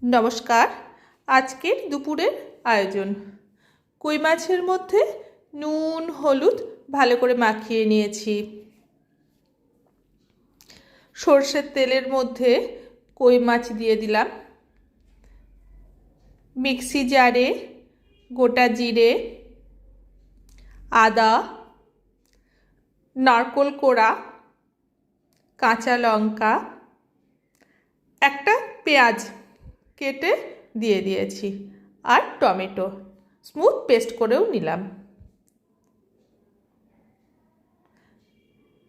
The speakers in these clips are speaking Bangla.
নমস্কার। আজকের দুপুরের আয়োজন কই মাছের মধ্যে নুন হলুদ ভালো করে মাখিয়ে নিয়েছি। সর্ষের তেলের মধ্যে কই মাছ দিয়ে দিলাম। মিক্সি জারে গোটা জিরে, আদা, নারকেল কোড়া, কাঁচা লঙ্কা, একটা পেঁয়াজ কেটে দিয়ে দিয়েছি আর টমেটো স্মুথ পেস্ট করেও নিলাম।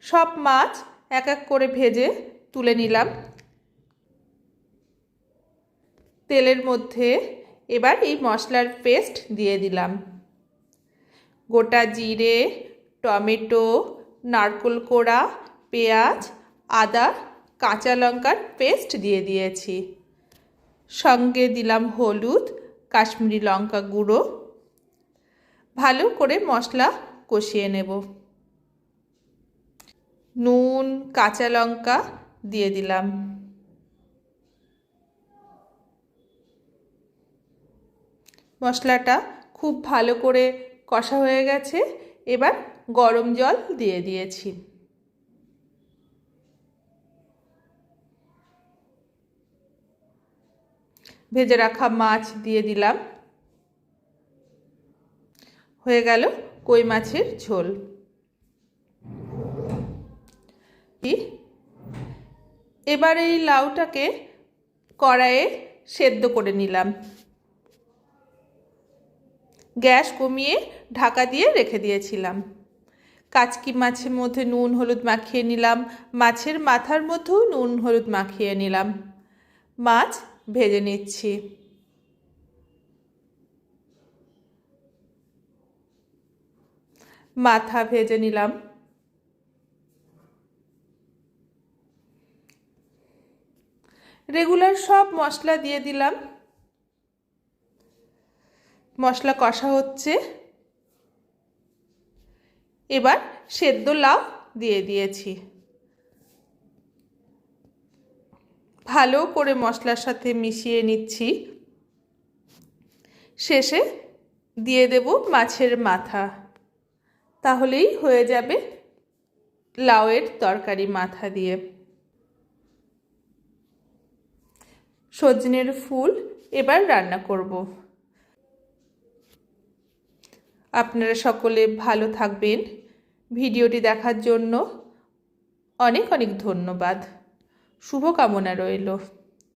সব মাছ এক এক করে ভেজে তুলে নিলাম। তেলের মধ্যে এবার এই মশলার পেস্ট দিয়ে দিলাম। গোটা জিরে, টমেটো, নারকেল কোড়া, পেঁয়াজ, আদা, কাঁচা লঙ্কার পেস্ট দিয়ে দিয়েছি। সঙ্গে দিলাম হলুদ, কাশ্মীরি লঙ্কা গুঁড়ো। ভালো করে মশলা কষিয়ে নেব। নুন, কাঁচা লঙ্কা দিয়ে দিলাম। মশলাটা খুব ভালো করে কষা হয়ে গেছে। এবার গরম জল দিয়ে দিয়েছি। ভেজে রাখা মাছ দিয়ে দিলাম। হয়ে গেল কই মাছের ঝোল। এবার এই লাউটাকে কড়াইয়ে সেদ্ধ করে নিলাম। গ্যাস কমিয়ে ঢাকা দিয়ে রেখে দিয়েছিলাম। কাচকি মাছের মধ্যে নুন হলুদ মাখিয়ে নিলাম। মাছের মাথার মধ্যেও নুন হলুদ মাখিয়ে নিলাম। মাছ ভেজে নিচ্ছি। মাথা ভেজে নিলাম। রেগুলার সব মশলা দিয়ে দিলাম। মশলা কষা হচ্ছে। এবার সেদ্ধ লাউ দিয়ে দিয়েছি। ভালো করে মশলার সাথে মিশিয়ে নিচ্ছি। শেষে দিয়ে দেব মাছের মাথা। তাহলেই হয়ে যাবে লাউয়ের তরকারি মাথা দিয়ে। সজনের ফুল এবার রান্না করব। আপনারা সকলে ভালো থাকবেন। ভিডিওটি দেখার জন্য অনেক অনেক ধন্যবাদ। শুভকামনা রইল।